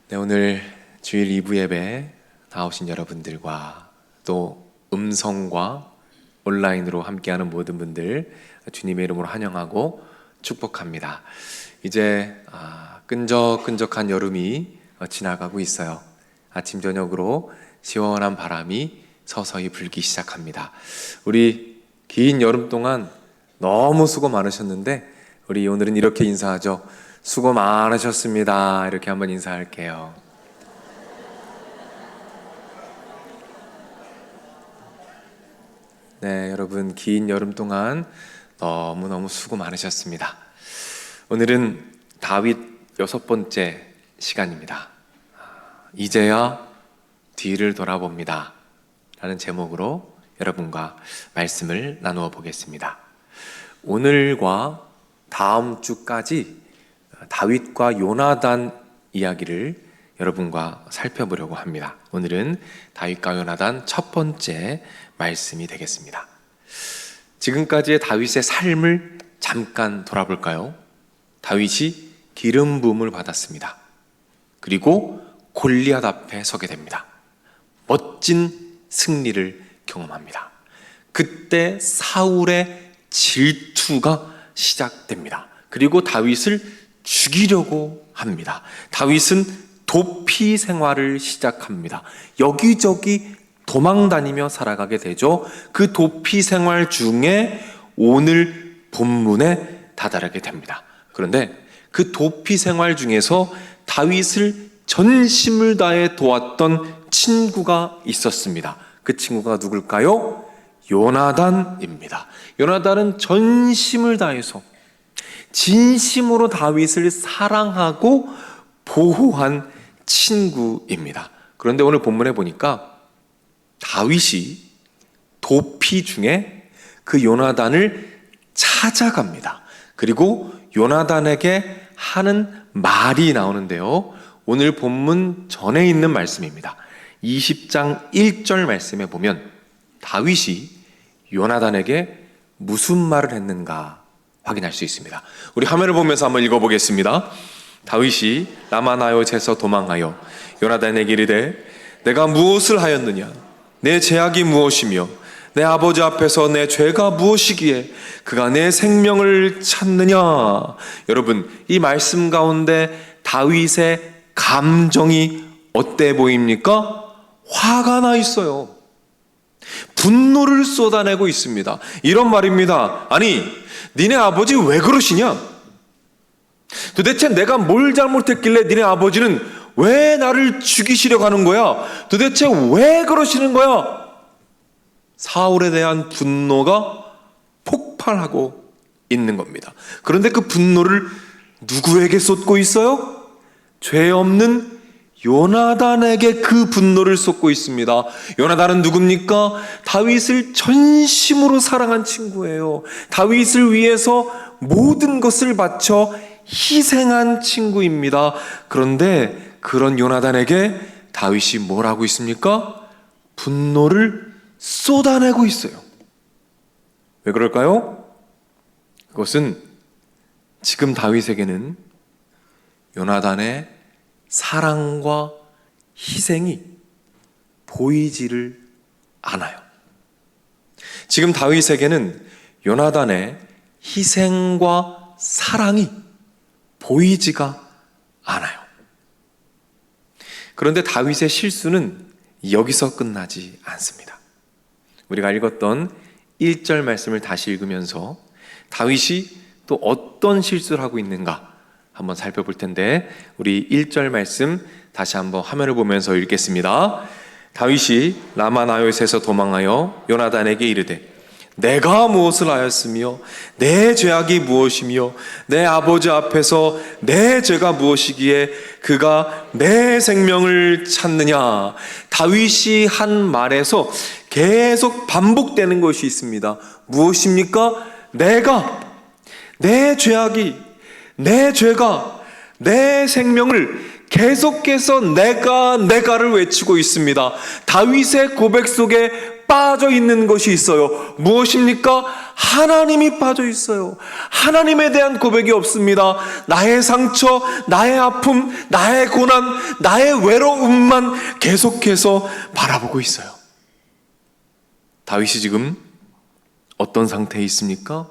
네, 오늘 주일 2부 예배 나오신 여러분들과 또 음성과 온라인으로 함께하는 모든 분들 주님의 이름으로 환영하고 축복합니다. 이제 끈적끈적한 여름이 지나가고 있어요. 아침 저녁으로 시원한 바람이 서서히 불기 시작합니다. 우리 긴 여름 동안 너무 수고 많으셨는데 우리 오늘은 이렇게 인사하죠. 수고 많으셨습니다. 이렇게 한번 인사할게요. 네, 여러분 긴 여름 동안 너무너무 수고 많으셨습니다. 오늘은 다윗 6번째 시간입니다. 이제야 뒤를 돌아봅니다 라는 제목으로 여러분과 말씀을 나누어 보겠습니다. 오늘과 다음 주까지 다윗과 요나단 이야기를 여러분과 살펴보려고 합니다. 오늘은 다윗과 요나단 첫 번째 말씀이 되겠습니다. 지금까지의 다윗의 삶을 잠깐 돌아볼까요? 다윗이 기름 부음을 받았습니다. 그리고 골리앗 앞에 서게 됩니다. 멋진 승리를 경험합니다. 그때 사울의 질투가 시작됩니다. 그리고 다윗을 죽이려고 합니다. 다윗은 도피 생활을 시작합니다. 여기저기 도망다니며 살아가게 되죠. 그 도피 생활 중에 오늘 본문에 다다르게 됩니다. 그런데 그 도피 생활 중에서 다윗을 전심을 다해 도왔던 친구가 있었습니다. 그 친구가 누굴까요? 요나단입니다. 요나단은 전심을 다해서 진심으로 다윗을 사랑하고 보호한 친구입니다. 그런데 오늘 본문에 보니까 다윗이 도피 중에 그 요나단을 찾아갑니다. 그리고 요나단에게 하는 말이 나오는데요. 오늘 본문 전에 있는 말씀입니다. 20장 1절 말씀에 보면 다윗이 요나단에게 무슨 말을 했는가 확인할 수 있습니다. 우리 화면을 보면서 한번 읽어보겠습니다. 다윗이 라마나요에서 도망하여 요나단에게 이르되 내가 무엇을 하였느냐? 내 죄악이 무엇이며 내 아버지 앞에서 내 죄가 무엇이기에 그가 내 생명을 찾느냐? 여러분, 이 말씀 가운데 다윗의 감정이 어때 보입니까? 화가 나 있어요. 분노를 쏟아내고 있습니다. 이런 말입니다. 아니, 니네 아버지 왜 그러시냐? 도대체 내가 뭘 잘못했길래 니네 아버지는 왜 나를 죽이시려고 하는 거야? 도대체 왜 그러시는 거야? 사울에 대한 분노가 폭발하고 있는 겁니다. 그런데 그 분노를 누구에게 쏟고 있어요? 죄 없는 요나단에게 그 분노를 쏟고 있습니다. 요나단은 누굽니까? 다윗을 전심으로 사랑한 친구예요. 다윗을 위해서 모든 것을 바쳐 희생한 친구입니다. 그런데 그런 요나단에게 다윗이 뭘 하고 있습니까? 분노를 쏟아내고 있어요. 왜 그럴까요? 그것은 지금 다윗에게는 요나단의 사랑과 희생이 보이지를 않아요. 지금 다윗에게는 요나단의 희생과 사랑이 보이지가 않아요. 그런데 다윗의 실수는 여기서 끝나지 않습니다. 우리가 읽었던 1절 말씀을 다시 읽으면서 다윗이 또 어떤 실수를 하고 있는가 한번 살펴볼 텐데 우리 1절 말씀 다시 한번 화면을 보면서 읽겠습니다. 다윗이 라마나요에서 도망하여 요나단에게 이르되 내가 무엇을 하였으며 내 죄악이 무엇이며 내 아버지 앞에서 내 죄가 무엇이기에 그가 내 생명을 찾느냐? 다윗이 한 말에서 계속 반복되는 것이 있습니다. 무엇입니까? 내 죄악이 내 죄가 내 생명을 계속해서 내가를 외치고 있습니다. 다윗의 고백 속에 빠져 있는 것이 있어요. 무엇입니까? 하나님이 빠져 있어요. 하나님에 대한 고백이 없습니다. 나의 상처, 나의 아픔, 나의 고난, 나의 외로움만 계속해서 바라보고 있어요. 다윗이 지금 어떤 상태에 있습니까?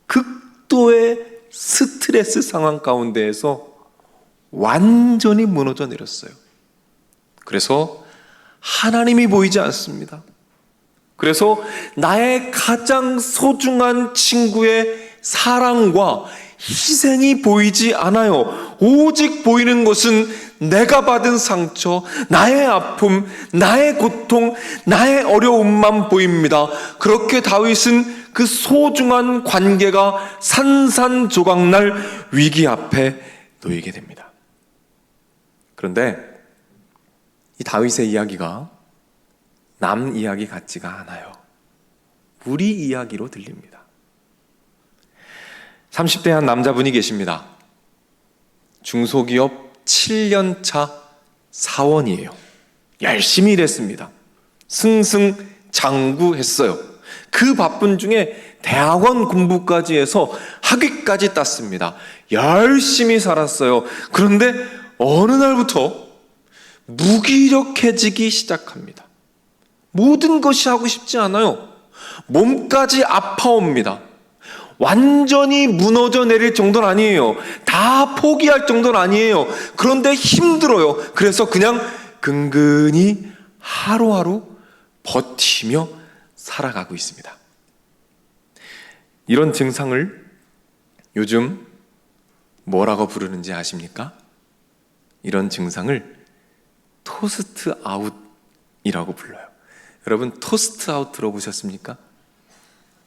극도의 스트레스 상황 가운데에서 완전히 무너져 내렸어요. 그래서 하나님이 보이지 않습니다. 그래서 나의 가장 소중한 친구의 사랑과 희생이 보이지 않아요. 오직 보이는 것은 내가 받은 상처, 나의 아픔, 나의 고통, 나의 어려움만 보입니다. 그렇게 다윗은 그 소중한 관계가 산산조각날 위기 앞에 놓이게 됩니다. 그런데 이 다윗의 이야기가 남 이야기 같지가 않아요. 우리 이야기로 들립니다. 30대 한 남자분이 계십니다. 중소기업 7년차 사원이에요. 열심히 일했습니다. 승승장구했어요. 그 바쁜 중에 대학원 공부까지 해서 학위까지 땄습니다. 열심히 살았어요. 그런데 어느 날부터 무기력해지기 시작합니다. 모든 것이 하고 싶지 않아요. 몸까지 아파옵니다. 완전히 무너져 내릴 정도는 아니에요. 다 포기할 정도는 아니에요. 그런데 힘들어요. 그래서 그냥 근근히 하루하루 버티며 살아가고 있습니다. 이런 증상을 요즘 뭐라고 부르는지 아십니까? 이런 증상을 토스트 아웃이라고 불러요. 여러분 토스트 아웃 들어보셨습니까?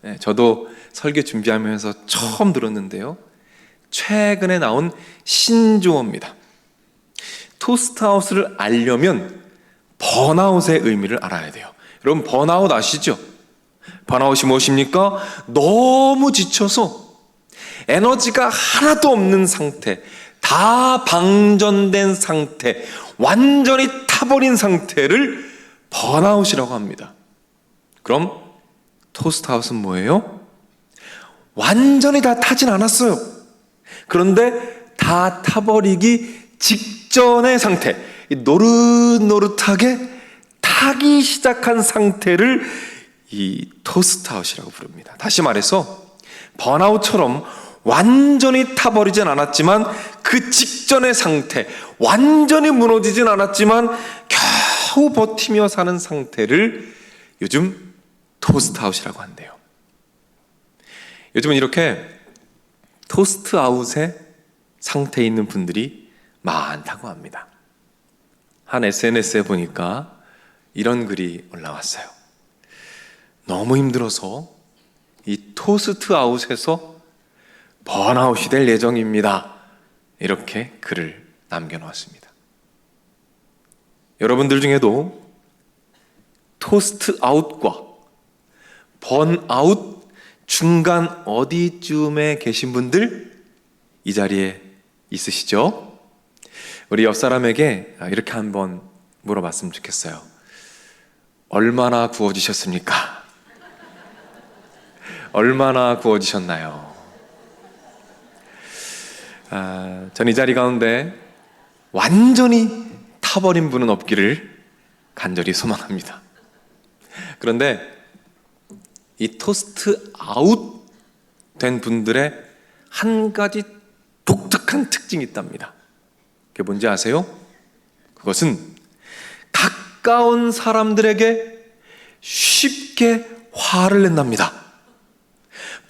네, 저도 설교 준비하면서 처음 들었는데요. 최근에 나온 신조어입니다. 토스트 아웃을 알려면 번아웃의 의미를 알아야 돼요. 여러분 번아웃 아시죠? 번아웃이 무엇입니까? 너무 지쳐서 에너지가 하나도 없는 상태, 다 방전된 상태, 완전히 타버린 상태를 번아웃이라고 합니다. 그럼 토스트아웃은 뭐예요? 완전히 다 타진 않았어요. 그런데 다 타버리기 직전의 상태, 노릇노릇하게 타기 시작한 상태를 이 토스트아웃이라고 부릅니다. 다시 말해서 번아웃처럼 완전히 타버리진 않았지만 그 직전의 상태, 완전히 무너지진 않았지만 겨우 버티며 사는 상태를 요즘 토스트아웃이라고 한대요. 요즘은 이렇게 토스트아웃의 상태에 있는 분들이 많다고 합니다. 한 SNS에 보니까 이런 글이 올라왔어요. 너무 힘들어서 이 토스트아웃에서 번아웃이 될 예정입니다. 이렇게 글을 남겨놓았습니다. 여러분들 중에도 토스트아웃과 번아웃 중간 어디쯤에 계신 분들 이 자리에 있으시죠? 우리 옆 사람에게 이렇게 한번 물어봤으면 좋겠어요. 얼마나 구워지셨습니까? 얼마나 구워지셨나요? 전 이 자리 가운데 완전히 타버린 분은 없기를 간절히 소망합니다. 그런데 이 토스트 아웃 된 분들의 한 가지 독특한 특징이 있답니다. 그게 뭔지 아세요? 그것은 가까운 사람들에게 쉽게 화를 낸답니다.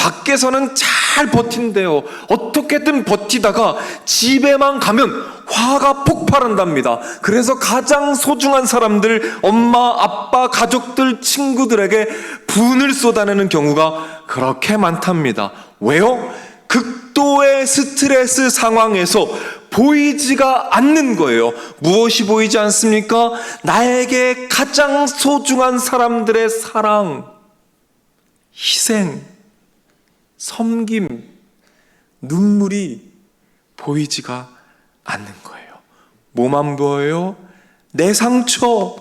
밖에서는 잘 버틴대요. 어떻게든 버티다가 집에만 가면 화가 폭발한답니다. 그래서 가장 소중한 사람들, 엄마, 아빠, 가족들, 친구들에게 분을 쏟아내는 경우가 그렇게 많답니다. 왜요? 극도의 스트레스 상황에서 보이지가 않는 거예요. 무엇이 보이지 않습니까? 나에게 가장 소중한 사람들의 사랑, 희생, 섬김, 눈물이 보이지가 않는 거예요. 뭐만 보여요? 내 상처,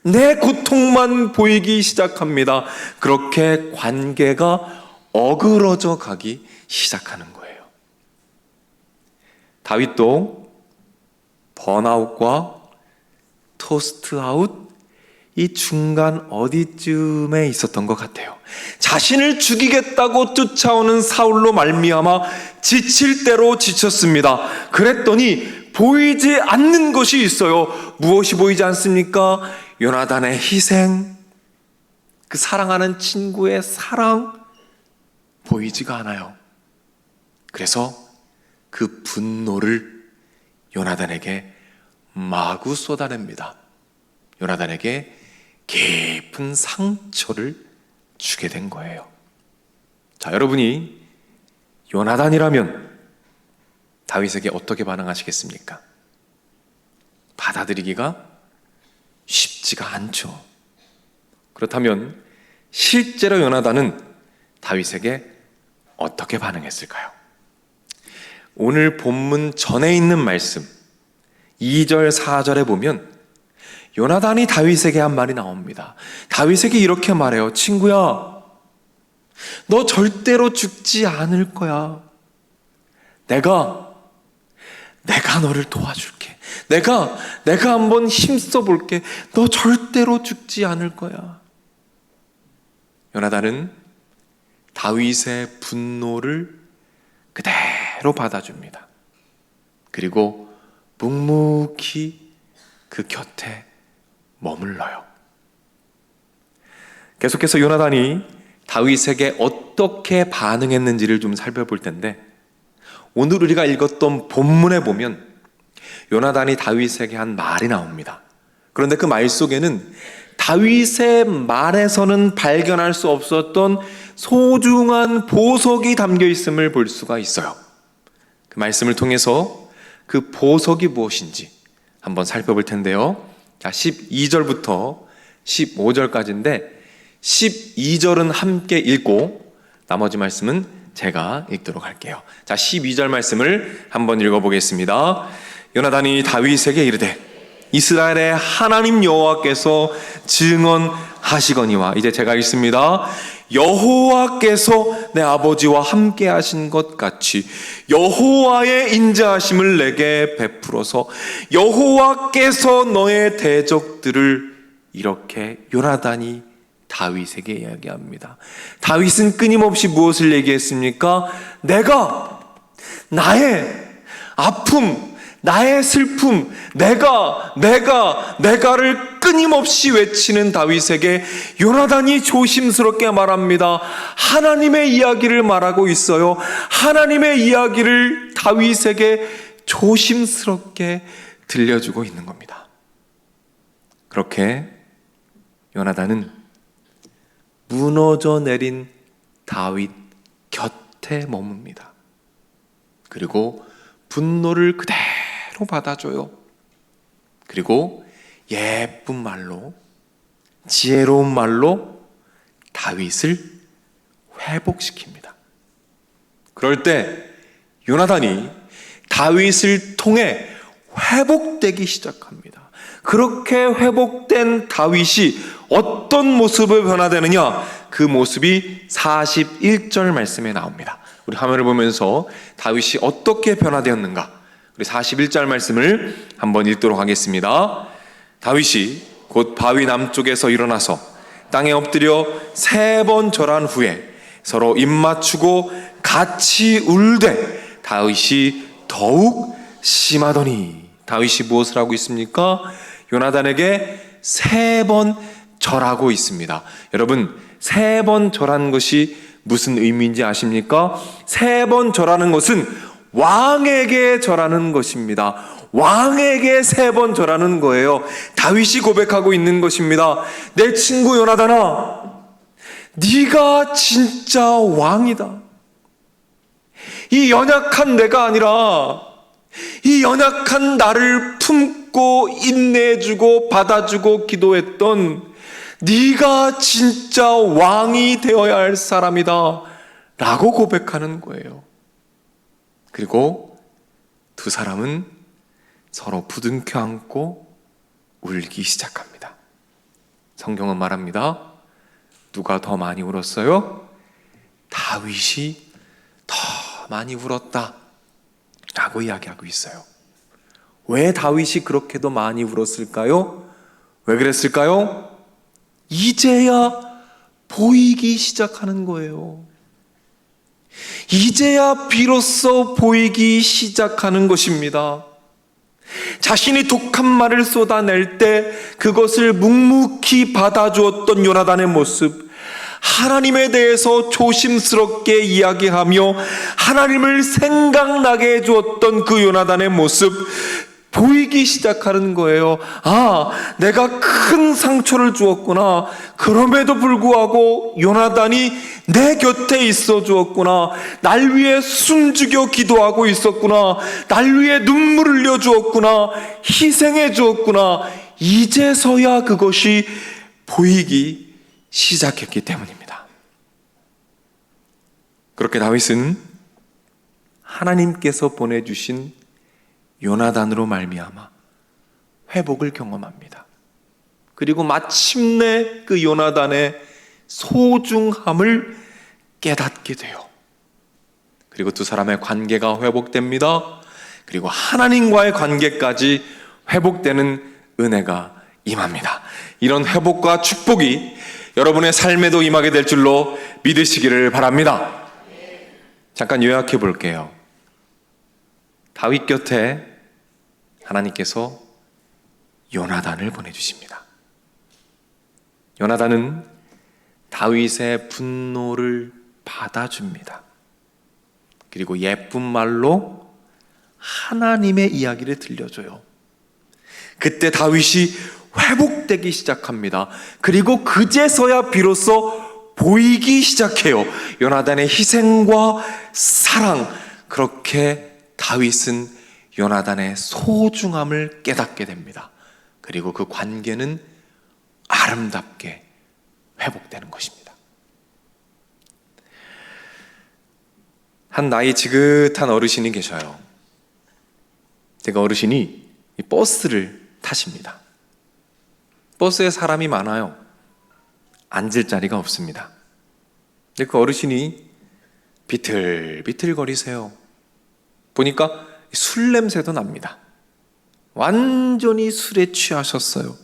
내 고통만 보이기 시작합니다. 그렇게 관계가 어그러져 가기 시작하는 거예요. 다윗도 번아웃과 토스트아웃, 이 중간 어디쯤에 있었던 것 같아요. 자신을 죽이겠다고 쫓아오는 사울로 말미암아 지칠 대로 지쳤습니다. 그랬더니 보이지 않는 것이 있어요. 무엇이 보이지 않습니까? 요나단의 희생, 그 사랑하는 친구의 사랑, 보이지가 않아요. 그래서 그 분노를 요나단에게 마구 쏟아냅니다. 요나단에게 깊은 상처를 주게 된 거예요. 자, 여러분이 요나단이라면 다윗에게 어떻게 반응하시겠습니까? 받아들이기가 쉽지가 않죠. 그렇다면 실제로 요나단은 다윗에게 어떻게 반응했을까요? 오늘 본문 전에 있는 말씀 2절 4절에 보면 요나단이 다윗에게 한 말이 나옵니다. 다윗에게 이렇게 말해요. 친구야, 너 절대로 죽지 않을 거야. 내가 너를 도와줄게. 내가 한번 힘써 볼게. 너 절대로 죽지 않을 거야. 요나단은 다윗의 분노를 그대로 받아줍니다. 그리고 묵묵히 그 곁에 머물러요. 계속해서 요나단이 다윗에게 어떻게 반응했는지를 좀 살펴볼 텐데, 오늘 우리가 읽었던 본문에 보면 요나단이 다윗에게 한 말이 나옵니다. 그런데 그 말 속에는 다윗의 말에서는 발견할 수 없었던 소중한 보석이 담겨 있음을 볼 수가 있어요. 그 말씀을 통해서 그 보석이 무엇인지 한번 살펴볼 텐데요. 자, 12절부터 15절까지인데 12절은 함께 읽고 나머지 말씀은 제가 읽도록 할게요. 자, 12절 말씀을 한번 읽어보겠습니다. 요나단이 다윗에게 이르되 이스라엘의 하나님 여호와께서 증언하시거니와, 이제 제가 읽습니다. 여호와께서 내 아버지와 함께 하신 것 같이 여호와의 인자하심을 내게 베풀어서 여호와께서 너의 대적들을, 이렇게 요나단이 다윗에게 이야기합니다. 다윗은 끊임없이 무엇을 얘기했습니까? 내가 나의 아픔, 나의 슬픔, 내가를 끊임없이 외치는 다윗에게 요나단이 조심스럽게 말합니다. 하나님의 이야기를 말하고 있어요. 하나님의 이야기를 다윗에게 조심스럽게 들려주고 있는 겁니다. 그렇게 요나단은 무너져 내린 다윗 곁에 머뭅니다. 그리고 분노를 그대로 받아줘요. 그리고 예쁜 말로, 지혜로운 말로 다윗을 회복시킵니다. 그럴 때 요나단이 다윗을 통해 회복되기 시작합니다. 그렇게 회복된 다윗이 어떤 모습으로 변화되느냐, 그 모습이 41절 말씀에 나옵니다. 우리 화면을 보면서 다윗이 어떻게 변화되었는가, 우리 41절 말씀을 한번 읽도록 하겠습니다. 다윗이 곧 바위 남쪽에서 일어나서 땅에 엎드려 3번 절한 후에 서로 입맞추고 같이 울되 다윗이 더욱 심하더니, 다윗이 무엇을 하고 있습니까? 요나단에게 3번 절하고 있습니다. 여러분, 3번 절한 것이 무슨 의미인지 아십니까? 3번 절하는 것은 왕에게 절하는 것입니다. 왕에게 3번 절하는 거예요. 다윗이 고백하고 있는 것입니다. 내 친구 요나단아, 네가 진짜 왕이다. 이 연약한 내가 아니라 이 연약한 나를 품고 인내해주고 받아주고 기도했던 네가 진짜 왕이 되어야 할 사람이다 라고 고백하는 거예요. 그리고 두 사람은 서로 부둥켜 안고 울기 시작합니다. 성경은 말합니다. 누가 더 많이 울었어요? 다윗이 더 많이 울었다 라고 이야기하고 있어요. 왜 다윗이 그렇게도 많이 울었을까요? 왜 그랬을까요? 이제야 보이기 시작하는 거예요. 이제야 비로소 보이기 시작하는 것입니다. 자신이 독한 말을 쏟아낼 때 그것을 묵묵히 받아주었던 요나단의 모습, 하나님에 대해서 조심스럽게 이야기하며 하나님을 생각나게 해주었던 그 요나단의 모습, 보이기 시작하는 거예요. 아, 내가 큰 상처를 주었구나. 그럼에도 불구하고 요나단이 내 곁에 있어 주었구나. 날 위해 숨죽여 기도하고 있었구나. 날 위해 눈물을 흘려 주었구나. 희생해 주었구나. 이제서야 그것이 보이기 시작했기 때문입니다. 그렇게 다윗은 하나님께서 보내주신 요나단으로 말미암아 회복을 경험합니다. 그리고 마침내 그 요나단의 소중함을 깨닫게 돼요. 그리고 두 사람의 관계가 회복됩니다. 그리고 하나님과의 관계까지 회복되는 은혜가 임합니다. 이런 회복과 축복이 여러분의 삶에도 임하게 될 줄로 믿으시기를 바랍니다. 잠깐 요약해 볼게요. 다윗 곁에 하나님께서 요나단을 보내주십니다. 요나단은 다윗의 분노를 받아줍니다. 그리고 예쁜 말로 하나님의 이야기를 들려줘요. 그때 다윗이 회복되기 시작합니다. 그리고 그제서야 비로소 보이기 시작해요. 요나단의 희생과 사랑. 그렇게 다윗은 요나단의 소중함을 깨닫게 됩니다. 그리고 그 관계는 아름답게 회복되는 것입니다. 한 나이 지긋한 어르신이 계셔요. 제가 어르신이 버스를 타십니다. 버스에 사람이 많아요. 앉을 자리가 없습니다. 근데 그 어르신이 비틀비틀거리세요. 보니까 술 냄새도 납니다. 완전히 술에 취하셨어요.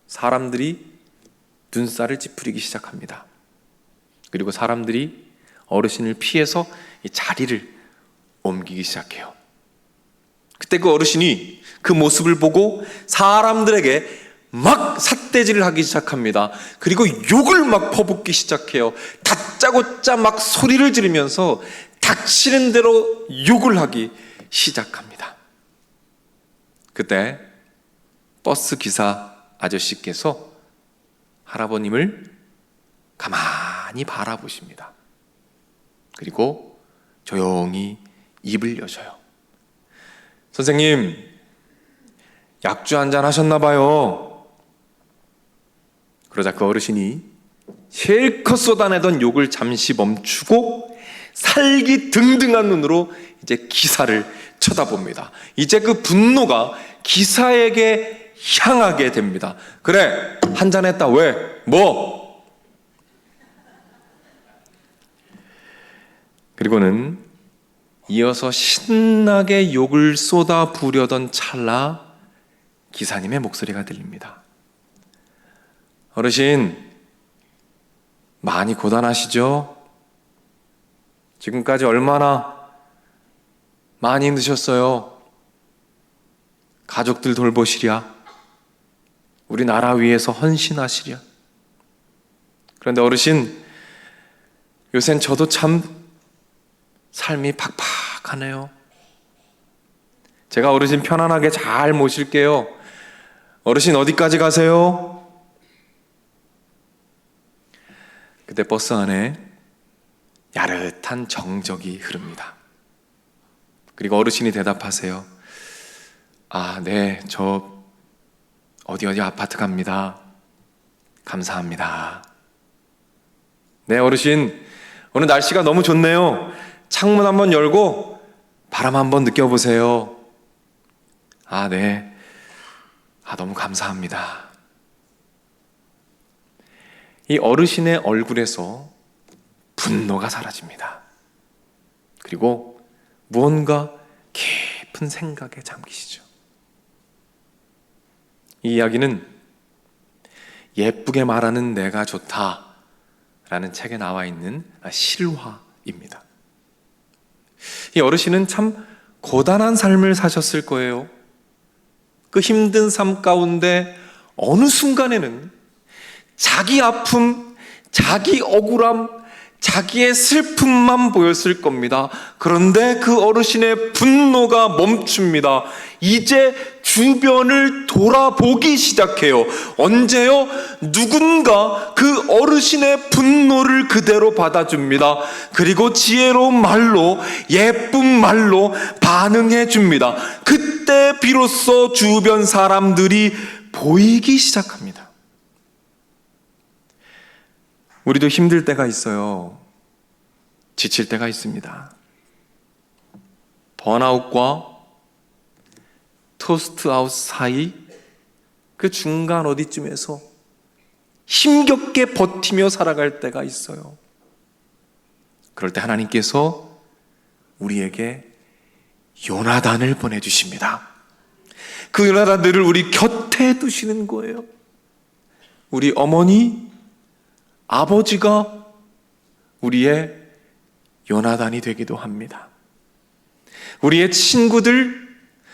사람들이 눈살을 찌푸리기 시작합니다. 그리고 사람들이 어르신을 피해서 이 자리를 옮기기 시작해요. 그때 그 어르신이 그 모습을 보고 사람들에게 막 삿대질을 하기 시작합니다. 그리고 욕을 막 퍼붓기 시작해요. 다짜고짜 막 소리를 지르면서 닥치는 대로 욕을 하기 시작합니다. 그때 버스 기사 아저씨께서 할아버님을 가만히 바라보십니다. 그리고 조용히 입을 여셔요. 선생님, 약주 한잔 하셨나 봐요. 그러자 그 어르신이 실컷 쏟아내던 욕을 잠시 멈추고 살기등등한 눈으로 이제 기사를 쳐다봅니다. 이제 그 분노가 기사에게 향하게 됩니다. 그래, 한잔 했다. 왜? 뭐? 그리고는 이어서 신나게 욕을 쏟아 부으려던 찰나 기사님의 목소리가 들립니다. 어르신, 많이 고단하시죠? 지금까지 얼마나 많이 힘드셨어요? 가족들 돌보시랴? 우리 나라 위해서 헌신하시랴? 그런데 어르신, 요샌 저도 참 삶이 팍팍하네요. 제가 어르신 편안하게 잘 모실게요. 어르신 어디까지 가세요? 그때 버스 안에 야릇한 정적이 흐릅니다. 그리고 어르신이 대답하세요. 아, 네, 저 어디 아파트 갑니다. 감사합니다. 네, 어르신, 오늘 날씨가 너무 좋네요. 창문 한번 열고 바람 한번 느껴보세요. 아, 네. 아, 너무 감사합니다. 이 어르신의 얼굴에서 분노가 사라집니다. 그리고 무언가 깊은 생각에 잠기시죠. 이 이야기는 예쁘게 말하는 내가 좋다라는 책에 나와 있는 실화입니다. 이 어르신은 참 고단한 삶을 사셨을 거예요. 그 힘든 삶 가운데 어느 순간에는 자기 아픔, 자기 억울함, 자기의 슬픔만 보였을 겁니다. 그런데 그 어르신의 분노가 멈춥니다. 이제 주변을 돌아보기 시작해요. 언제요? 누군가 그 어르신의 분노를 그대로 받아줍니다. 그리고 지혜로운 말로, 예쁜 말로 반응해 줍니다. 그때 비로소 주변 사람들이 보이기 시작합니다. 우리도 힘들 때가 있어요. 지칠 때가 있습니다. 번아웃과 토스트아웃 사이 그 중간 어디쯤에서 힘겹게 버티며 살아갈 때가 있어요. 그럴 때 하나님께서 우리에게 요나단을 보내주십니다. 그 요나단들을 우리 곁에 두시는 거예요. 우리 어머니, 아버지가 우리의 요나단이 되기도 합니다. 우리의 친구들,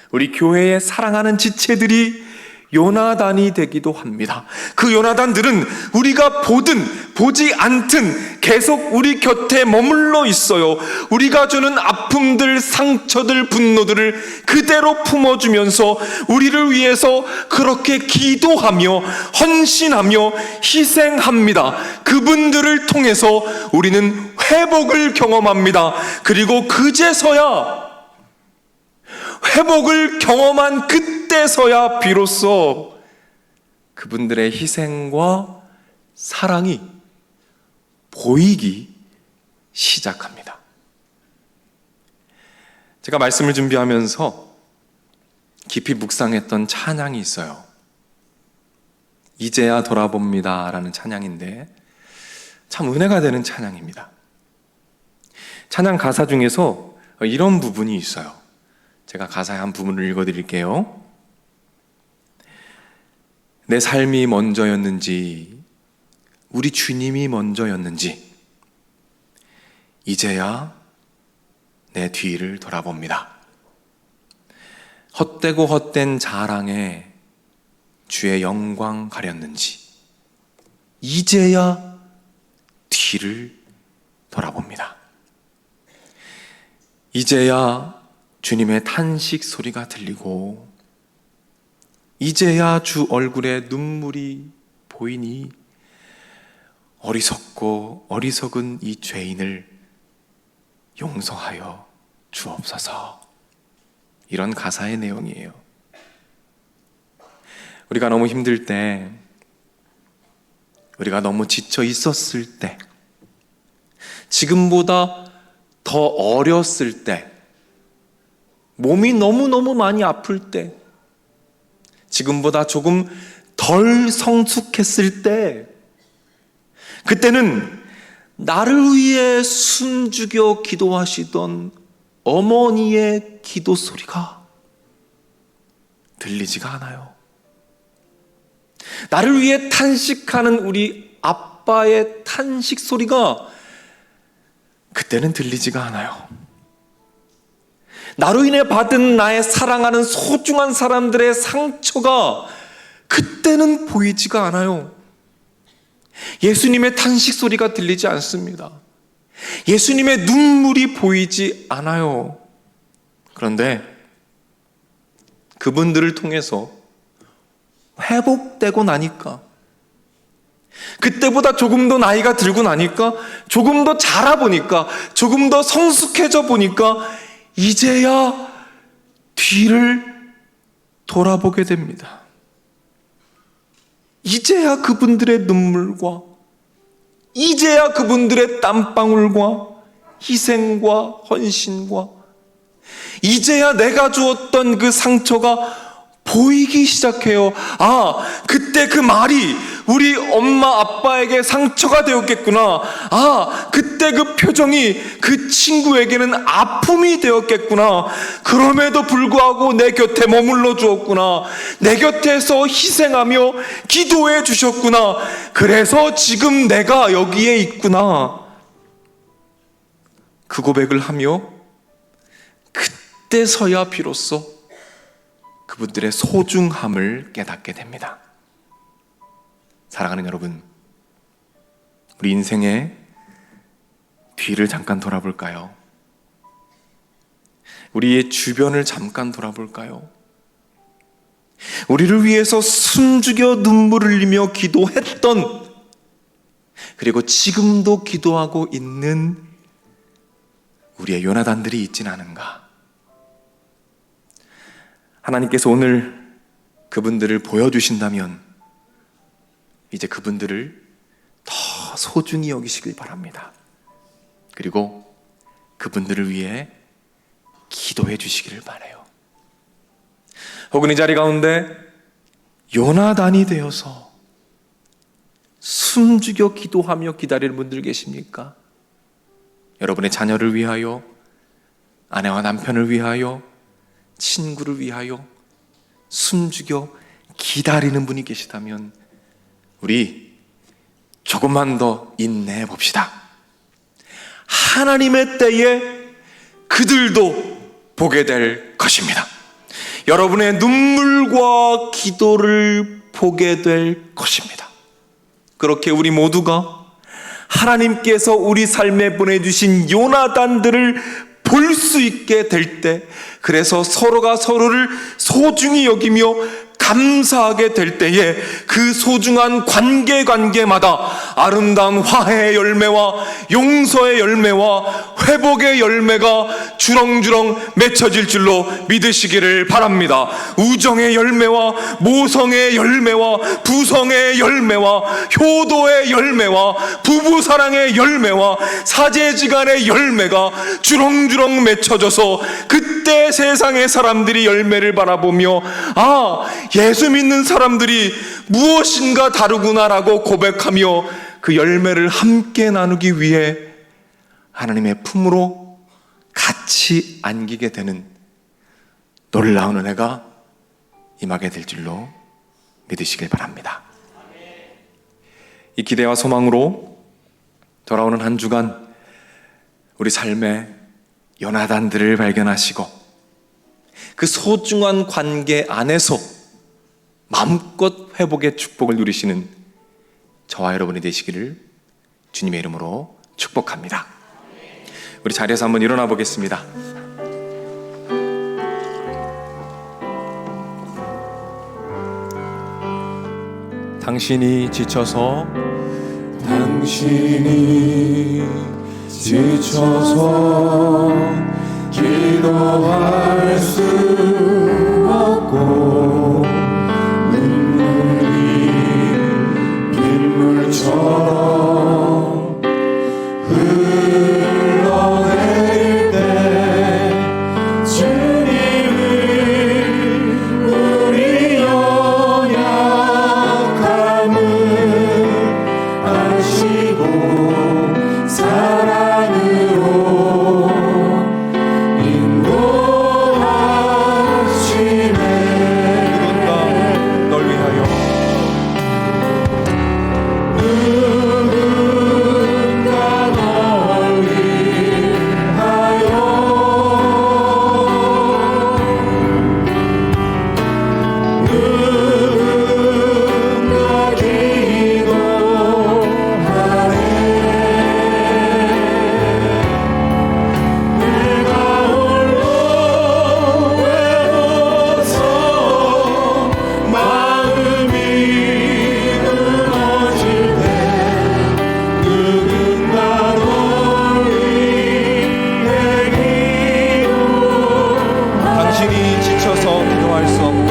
우리 교회의 사랑하는 지체들이 요나단이 되기도 합니다. 그 요나단들은 우리가 보든 보지 않든 계속 우리 곁에 머물러 있어요. 우리가 주는 아픔들, 상처들, 분노들을 그대로 품어주면서 우리를 위해서 그렇게 기도하며 헌신하며 희생합니다. 그분들을 통해서 우리는 회복을 경험합니다. 그리고 그제서야, 회복을 경험한 그때서야 비로소 그분들의 희생과 사랑이 보이기 시작합니다. 제가 말씀을 준비하면서 깊이 묵상했던 찬양이 있어요. 이제야 돌아봅니다 라는 찬양인데 참 은혜가 되는 찬양입니다. 찬양 가사 중에서 이런 부분이 있어요. 제가 가사의 한 부분을 읽어드릴게요. 내 삶이 먼저였는지 우리 주님이 먼저였는지 이제야 내 뒤를 돌아봅니다. 헛되고 헛된 자랑에 주의 영광 가렸는지 이제야 뒤를 돌아봅니다. 이제야 주님의 탄식 소리가 들리고 이제야 주 얼굴에 눈물이 보이니 어리석고 어리석은 이 죄인을 용서하여 주옵소서. 이런 가사의 내용이에요. 우리가 너무 힘들 때, 우리가 너무 지쳐 있었을 때, 지금보다 더 어렸을 때, 몸이 너무너무 많이 아플 때, 지금보다 조금 덜 성숙했을 때, 그때는 나를 위해 숨죽여 기도하시던 어머니의 기도 소리가 들리지가 않아요. 나를 위해 탄식하는 우리 아빠의 탄식 소리가 그때는 들리지가 않아요. 나로 인해 받은 나의 사랑하는 소중한 사람들의 상처가 그때는 보이지가 않아요. 예수님의 탄식 소리가 들리지 않습니다. 예수님의 눈물이 보이지 않아요. 그런데 그분들을 통해서 회복되고 나니까, 그때보다 조금 더 나이가 들고 나니까, 조금 더 자라보니까, 조금 더 성숙해져 보니까 이제야 뒤를 돌아보게 됩니다. 이제야 그분들의 눈물과 이제야 그분들의 땀방울과 희생과 헌신과 이제야 내가 주었던 그 상처가 보이기 시작해요. 아, 그때 그 말이 우리 엄마 아빠에게 상처가 되었겠구나. 아, 그때 그 표정이 그 친구에게는 아픔이 되었겠구나. 그럼에도 불구하고 내 곁에 머물러 주었구나. 내 곁에서 희생하며 기도해 주셨구나. 그래서 지금 내가 여기에 있구나. 그 고백을 하며 그때서야 비로소 그분들의 소중함을 깨닫게 됩니다. 사랑하는 여러분, 우리 인생의 뒤를 잠깐 돌아볼까요? 우리의 주변을 잠깐 돌아볼까요? 우리를 위해서 숨죽여 눈물을 흘리며 기도했던, 그리고 지금도 기도하고 있는 우리의 요나단들이 있진 않은가? 하나님께서 오늘 그분들을 보여주신다면 이제 그분들을 더 소중히 여기시길 바랍니다. 그리고 그분들을 위해 기도해 주시기를 바라요. 혹은 이 자리 가운데 요나단이 되어서 숨죽여 기도하며 기다리는 분들 계십니까? 여러분의 자녀를 위하여, 아내와 남편을 위하여, 친구를 위하여 숨죽여 기다리는 분이 계시다면 우리 조금만 더 인내해 봅시다. 하나님의 때에 그들도 보게 될 것입니다. 여러분의 눈물과 기도를 보게 될 것입니다. 그렇게 우리 모두가 하나님께서 우리 삶에 보내주신 요나단들을 볼 수 있게 될 때, 그래서 서로가 서로를 소중히 여기며 감사하게 될 때에 그 소중한 관계마다 아름다운 화해의 열매와 용서의 열매와 회복의 열매가 주렁주렁 맺혀질 줄로 믿으시기를 바랍니다. 우정의 열매와 모성의 열매와 부성의 열매와 효도의 열매와 부부사랑의 열매와 사제지간의 열매가 주렁주렁 맺혀져서 그때 세상의 사람들이 열매를 바라보며 아, 예수 믿는 사람들이 무엇인가 다르구나라고 고백하며 그 열매를 함께 나누기 위해 하나님의 품으로 같이 안기게 되는 놀라운 은혜가 임하게 될 줄로 믿으시길 바랍니다. 이 기대와 소망으로 돌아오는 한 주간 우리 삶의 요나단들을 발견하시고 그 소중한 관계 안에서 마음껏 회복의 축복을 누리시는 저와 여러분이 되시기를 주님의 이름으로 축복합니다. 우리 자리에서 한번 일어나 보겠습니다. 당신이 지쳐서 기도할 수 없고 눈물이 빗물처럼 흘러내릴 때 주님은 우리 연약함을 아시고 사랑으로 인도하시네. 누군가 널 위하여 당신이 지쳐서 기도할 수 없고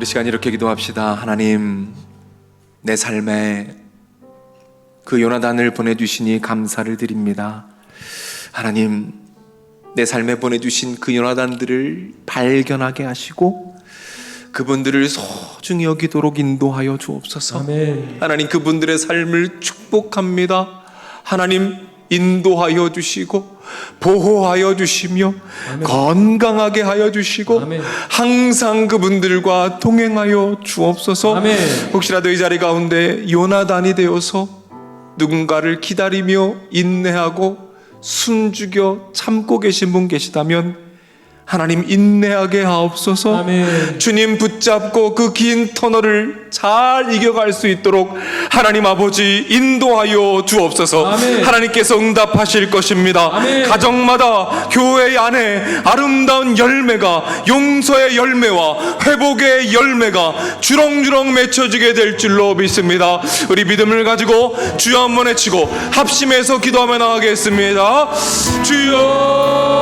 우리 시간 이렇게 기도합시다. 하나님, 내 삶에 그 요나단을 보내주시니 감사를 드립니다. 하나님, 내 삶에 보내주신 그 요나단들을 발견하게 하시고 그분들을 소중히 여기도록 인도하여 주옵소서. 아멘. 하나님, 그분들의 삶을 축복합니다. 하나님, 인도하여 주시고 보호하여 주시며 아멘. 건강하게 하여 주시고 아멘. 항상 그분들과 동행하여 주옵소서. 아멘. 혹시라도 이 자리 가운데 요나단이 되어서 누군가를 기다리며 인내하고 숨죽여 참고 계신 분 계시다면 하나님, 인내하게 하옵소서. 아멘. 주님 붙잡고 그 긴 터널을 잘 이겨갈 수 있도록 하나님 아버지 인도하여 주옵소서. 아멘. 하나님께서 응답하실 것입니다. 아멘. 가정마다 교회 안에 아름다운 열매가, 용서의 열매와 회복의 열매가 주렁주렁 맺혀지게 될 줄로 믿습니다. 우리 믿음을 가지고 주여 한번 외치고 합심해서 기도하며 나가겠습니다. 주여.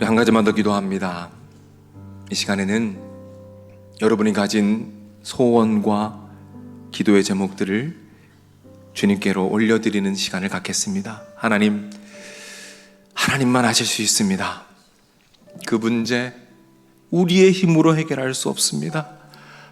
한 가지만 더 기도합니다. 이 시간에는 여러분이 가진 소원과 기도의 제목들을 주님께로 올려드리는 시간을 갖겠습니다. 하나님, 하나님만 하실 수 있습니다. 그 문제 우리의 힘으로 해결할 수 없습니다.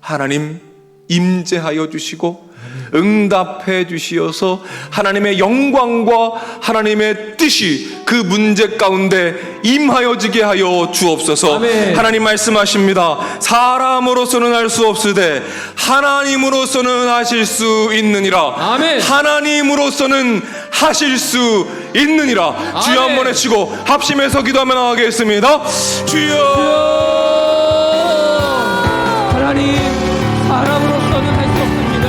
하나님, 임재하여 주시고 응답해 주시어서 하나님의 영광과 하나님의 뜻이 그 문제 가운데 임하여지게 하여 주옵소서. 아멘. 하나님 말씀하십니다. 사람으로서는 할 수 없으되 하나님으로서는 하실 수 있느니라. 아멘. 하나님으로서는 하실 수 있느니라. 주여 아멘. 한번 외치고 합심해서 기도하며 나가겠습니다. 주여. 하나님, 사람으로서는 할 수 없습니다.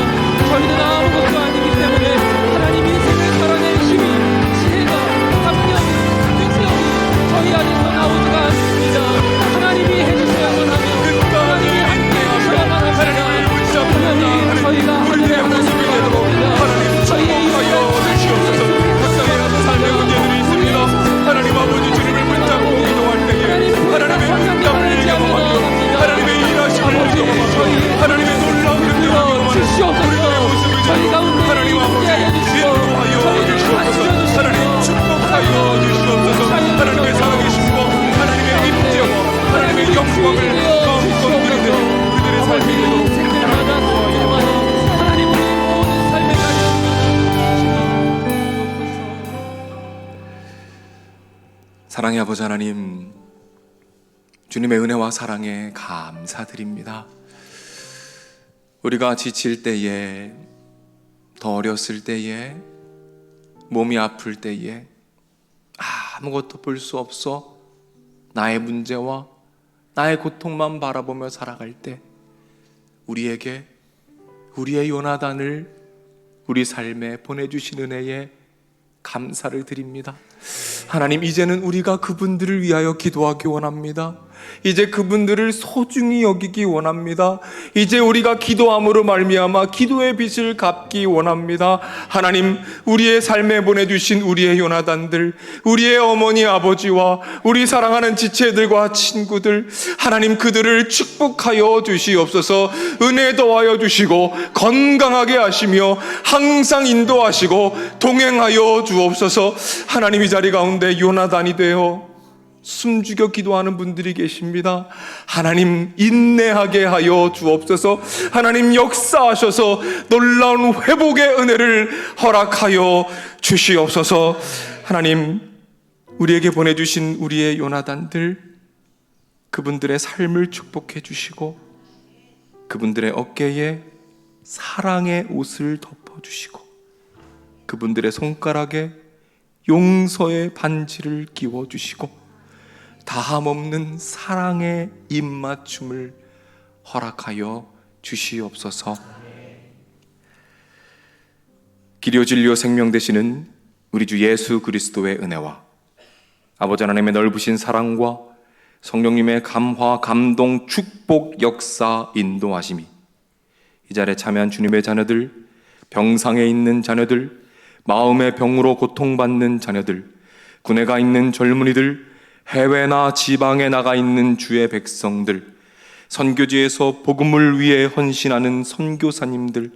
저희는 아무것도 아니기 때문에 하나님 인생을 살아낼 힘이, 지혜가, 감명이, 능력이 저희 안에서 나오지가 않습니다. 하나님이 해주셔야만 하면, 하나님이 함께 하셔야만 합니다. 하나님, 저희가 하늘의 하나님을 바라봅니다. 저희의 인생을 주시옵소서. 삶의 문제들이 있습니다. 하나님 아버지, 주님을 붙잡고 기도할 때에 하나님의 응답을 경험하며 하나님의 일하심을 경험하며 하나님의 놀라운 능력을 주시옵소서. 저희 가운데 하나님 아버지 인도하여 주시옵소서. 하나님 축복하여 주시옵소서. 하나님의 살아계심과 하나님의 임재와 하나님의 영광을 마음껏 누리는 그들의 삶이 되도록 하나님, 우리 모든 삶의 사랑의 아버지 하나님, 주님의 은혜와 사랑에 감사드립니다. 우리가 지칠 때에, 더 어렸을 때에, 몸이 아플 때에 아무것도 볼 수 없어 나의 문제와 나의 고통만 바라보며 살아갈 때 우리에게 우리의 요나단을 우리 삶에 보내주신 은혜에 감사를 드립니다. 하나님, 이제는 우리가 그분들을 위하여 기도하기 원합니다. 이제 그분들을 소중히 여기기 원합니다. 이제 우리가 기도함으로 말미암아 기도의 빚을 갚기 원합니다. 하나님, 우리의 삶에 보내주신 우리의 요나단들, 우리의 어머니 아버지와 우리 사랑하는 지체들과 친구들, 하나님 그들을 축복하여 주시옵소서. 은혜 더하여 주시고 건강하게 하시며 항상 인도하시고 동행하여 주옵소서. 하나님, 이 자리 가운데 요나단이 되어 숨죽여 기도하는 분들이 계십니다. 하나님, 인내하게 하여 주옵소서. 하나님, 역사하셔서 놀라운 회복의 은혜를 허락하여 주시옵소서. 하나님, 우리에게 보내주신 우리의 요나단들, 그분들의 삶을 축복해 주시고 그분들의 어깨에 사랑의 옷을 덮어주시고 그분들의 손가락에 용서의 반지를 끼워주시고 다함없는 사랑의 입맞춤을 허락하여 주시옵소서. 기료 진료 생명 되시는 우리 주 예수 그리스도의 은혜와 아버지 하나님의 넓으신 사랑과 성령님의 감화, 감동, 축복, 역사, 인도하심이 이 자리에 참여한 주님의 자녀들, 병상에 있는 자녀들, 마음의 병으로 고통받는 자녀들, 군에 가 있는 젊은이들, 해외나 지방에 나가 있는 주의 백성들, 선교지에서 복음을 위해 헌신하는 선교사님들,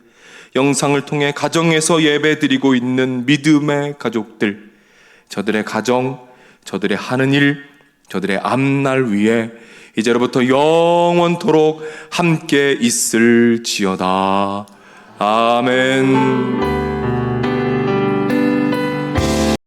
영상을 통해 가정에서 예배드리고 있는 믿음의 가족들, 저들의 가정, 저들의 하는 일, 저들의 앞날 위에 이제로부터 영원토록 함께 있을지어다. 아멘.